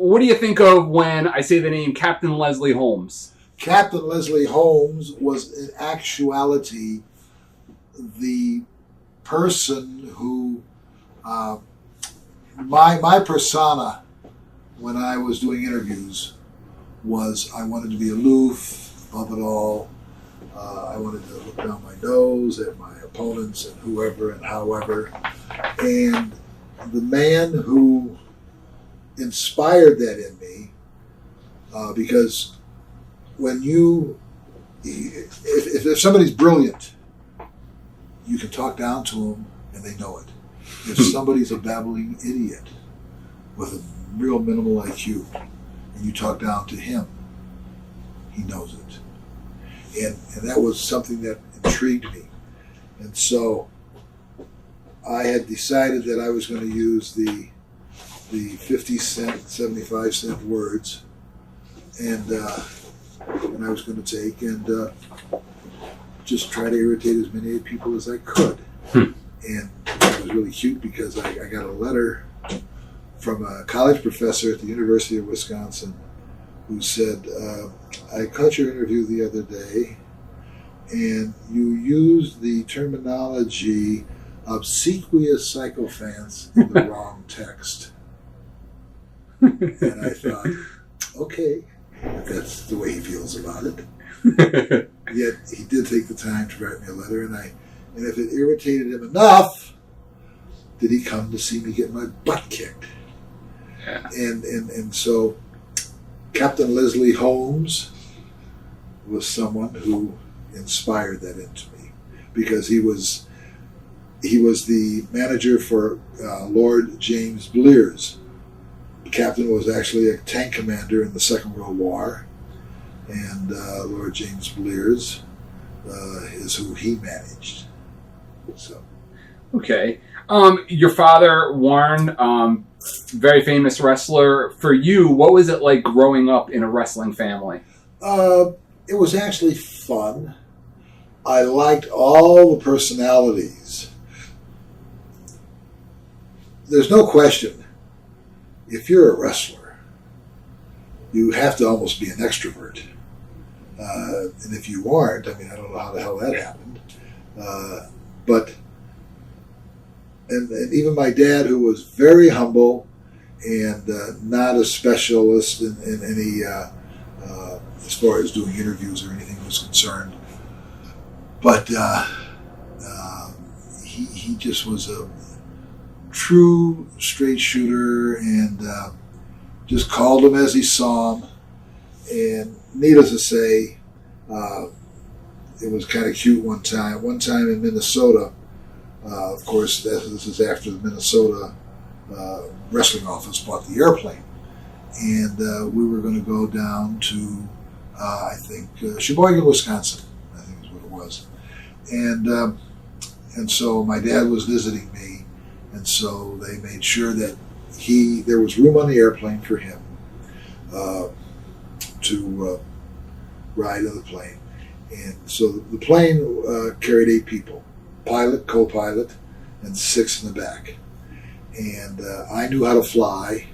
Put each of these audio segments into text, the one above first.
what do you think of when I say the name Captain Leslie Holmes? Captain Leslie Holmes was in actuality the person who, my persona when I was doing interviews was I wanted to be aloof, above it all. I wanted to look down my nose at my opponents and whoever and however. And the man who inspired that in me, because when if somebody's brilliant, you can talk down to them and they know it. If somebody's a babbling idiot with a real minimal IQ and you talk down to him, he knows it. And that was something that intrigued me. And so I had decided that I was going to use the 50-cent, 75-cent words, and I was going to take and just try to irritate as many people as I could. And it was really cute because I got a letter from a college professor at the University of Wisconsin who said, I caught your interview the other day, and you used the terminology obsequious sycophants in the wrong text. And I thought, okay, that's the way he feels about it. Yet he did take the time to write me a letter, and if it irritated him enough, did he come to see me get my butt kicked? Yeah. And so Captain Leslie Holmes was someone who inspired that into me, because he was the manager for Lord James Blears. The captain was actually a tank commander in the Second World War, and Lord James Blears is who he managed. So, okay, your father, Warren, very famous wrestler. For you, what was it like growing up in a wrestling family? It was actually fun. I liked all the personalities. There's no question, if you're a wrestler, you have to almost be an extrovert. And if you aren't, I mean, I don't know how the hell that happened. But even my dad, who was very humble and not a specialist in any, as far as doing interviews or anything was concerned, but he just was a true straight shooter, and just called him as he saw him. And needless to say, it was kind of cute one time. One time in Minnesota, of course, this is after the Minnesota wrestling office bought the airplane. And we were going to go down to, I think, Sheboygan, Wisconsin, I think is what it was. And so my dad was visiting me, and so they made sure that there was room on the airplane for him to ride on the plane. And so the plane carried 8 people, pilot, co-pilot, and 6 in the back. And I knew how to fly.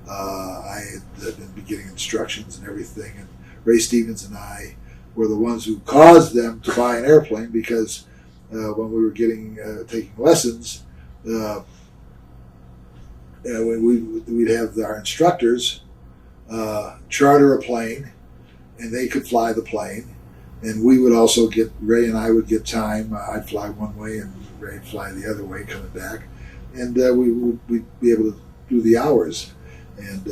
I had been getting instructions and everything. And Ray Stevens and I were the ones who caused them to buy an airplane, because when we were taking lessons, we'd have our instructors charter a plane, and they could fly the plane. And we would also Ray and I would get time. I'd fly one way and Ray'd fly the other way coming back. And we'd be able to do the hours. And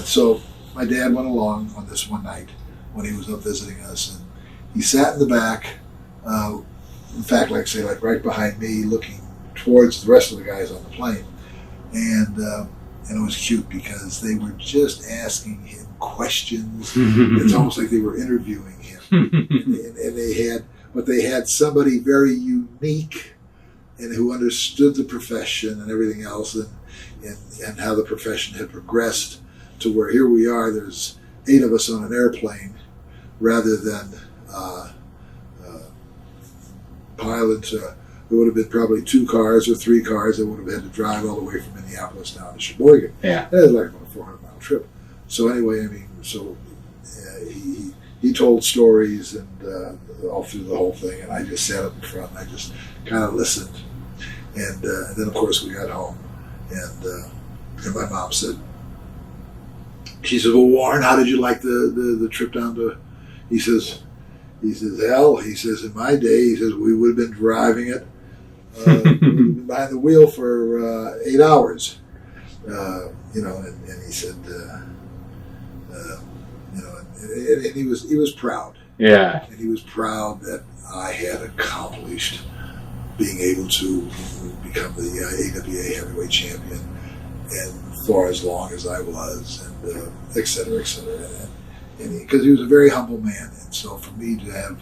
so my dad went along on this one night when he was up visiting us, and he sat in the back, in fact, like right behind me, looking towards the rest of the guys on the plane. And it was cute because they were just asking him questions. It's almost like they were interviewing him. and they had somebody very unique and who understood the profession and everything else, and how the profession had progressed to where here we are, there's 8 of us on an airplane rather than pilots there would have been probably 2 cars or 3 cars that would have had to drive all the way from Minneapolis down to Sheboygan. Yeah. That was like about a 400-mile trip. So anyway, I mean, he told stories and all through the whole thing, and I just sat up in front and I just kind of listened. And then, of course, we got home, and my mom said, she said, well, Warren, how did you like the trip down to, he says, hell, he says, in my day, he says, we would have been driving it behind the wheel for 8 hours. And he said, and he was proud. Yeah. And he was proud that I had accomplished being able to become the AWA Heavyweight Champion, and for as long as I was, and et cetera, et cetera. And because he was a very humble man, and so for me to have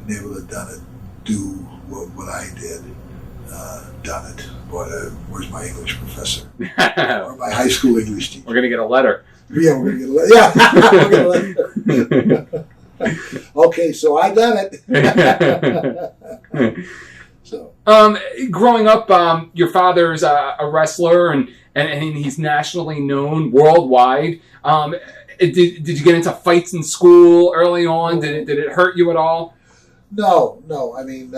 been able to do what I did, done it. Boy, where's my English professor? Or my high school English teacher? We're gonna get a letter. Yeah, we're gonna get a letter. Yeah, we're gonna get a letter. Okay, so I done it. So, growing up, your father's a wrestler, and he's nationally known worldwide. Did you get into fights in school early on? Did it hurt you at all? No. I mean,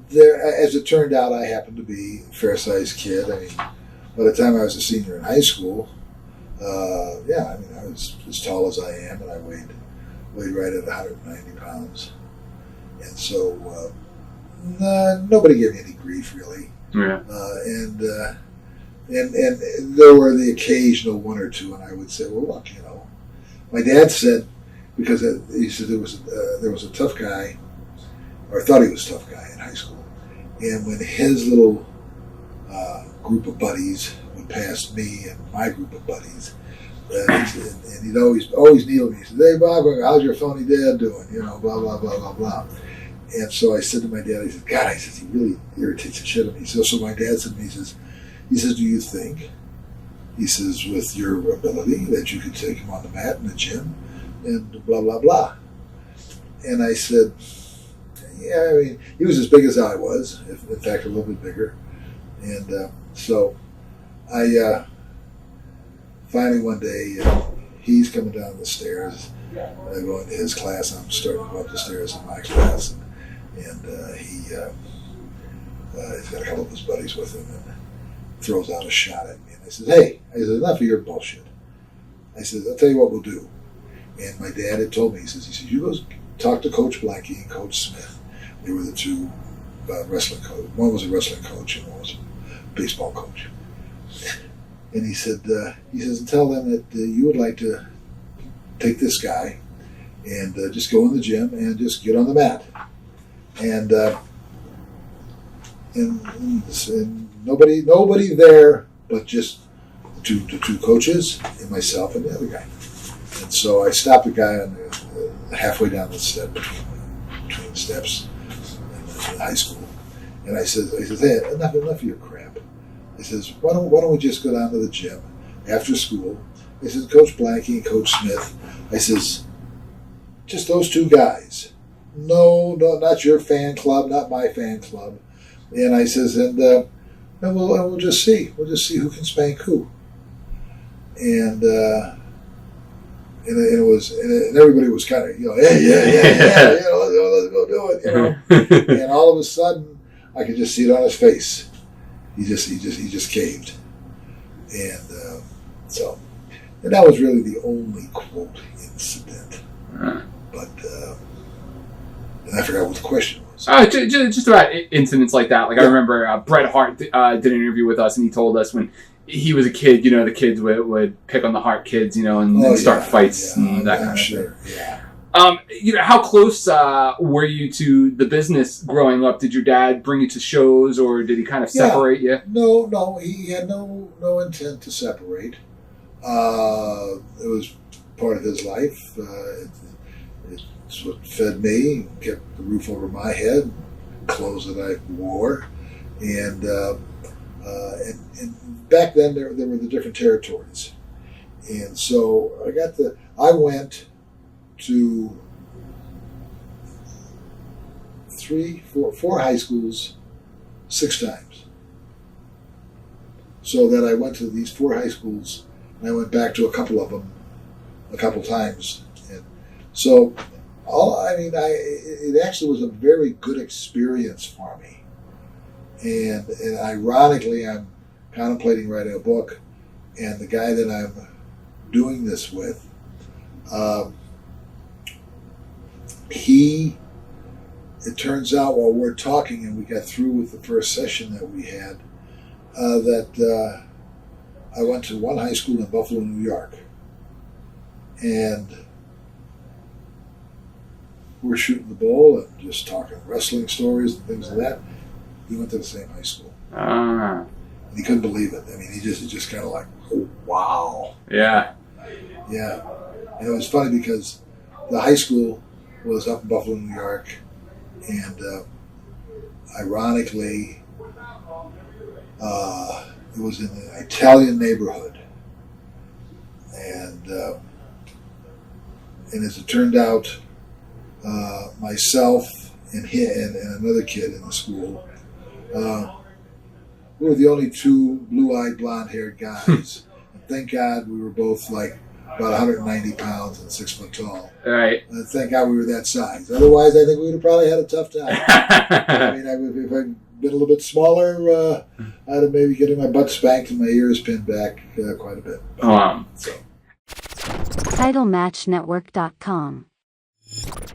there, as it turned out, I happened to be a fair-sized kid. I mean, by the time I was a senior in high school, I was as tall as I am, and I weighed right at 190 pounds. And so nobody gave me any grief, really. Yeah. And there were the occasional one or two, and I would say, well, look, my dad said, because he said there was a tough guy, or I thought he was a tough guy in high school, and when his little group of buddies would pass me and my group of buddies, and he'd always kneel to me. He said, "Hey, Bob, how's your phony dad doing?" Blah blah blah blah blah. And so I said to my dad, he said, "God," I said, "he really irritates the shit out of me." So my dad said to me, he says, "Do you think," he says, "with your ability that you could take him on the mat in the gym and blah blah blah?" And I said, "Yeah, I mean, he was as big as I was, in fact, a little bit bigger." And so I finally one day, he's coming down the stairs. I go into his class. I'm starting to go up the stairs in my class, and he's got a couple of his buddies with him, and throws out a shot at me. And I said, "Hey," I said, "enough of your bullshit." I said, "I'll tell you what we'll do." And my dad had told me, he says, "You go talk to Coach Blanky and Coach Smith." They were the two wrestling coach. One was a wrestling coach and one was a baseball coach. And he said, "Tell them that you would like to take this guy and just go in the gym and just get on the mat." And nobody there but just the two coaches and myself and the other guy. And so I stopped the guy on halfway down the step between steps in high school, and I said, "Hey, enough of your crap." I says, why don't we just go down to the gym after school?" I says, "Coach Blanky and Coach Smith." I says, "Just those two guys. No, not your fan club, not my fan club." And I says, and we'll just see. We'll just see who can spank who. And everybody was kind of, yeah, let's go do it, And all of a sudden, I could just see it on his face. He just caved, and and that was really the only quote incident. But and I forgot what the question was. Just about incidents like that. Like I remember Bret Hart did an interview with us, and he told us when he was a kid, the kids would pick on the Hart kids, and start fights and that kind of thing. Yeah. How close were you to the business growing up? Did your dad bring you to shows, or did he kind of separate you? No, he had no intent to separate. It was part of his life. It's what fed me, kept the roof over my head, clothes that I wore, and back then there were the different territories, and so I went to four high schools 6 times. So that I went to these 4 high schools, and I went back to a couple of them a couple times. And so, it actually was a very good experience for me. And ironically, I'm contemplating writing a book, and the guy that I'm doing this with, it turns out while we're talking and we got through with the first session that we had, that I went to one high school in Buffalo, New York, and we're shooting the bull and just talking wrestling stories and things like that. He went to the same high school. And he couldn't believe it. I mean, he just kind of like, oh, wow. Yeah. Yeah. And it was funny because the high school was up in Buffalo, New York, and ironically, it was in an Italian neighborhood. And as it turned out, myself and another kid in the school, we were the only 2 blue-eyed, blonde-haired guys. And thank God we were both like about 190 pounds and 6 foot tall. Right. And thank God we were that size. Otherwise, I think we would have probably had a tough time. I mean, if I'd been a little bit smaller, I'd have maybe getting my butt spanked and my ears pinned back quite a bit. So. TitleMatchNetwork.com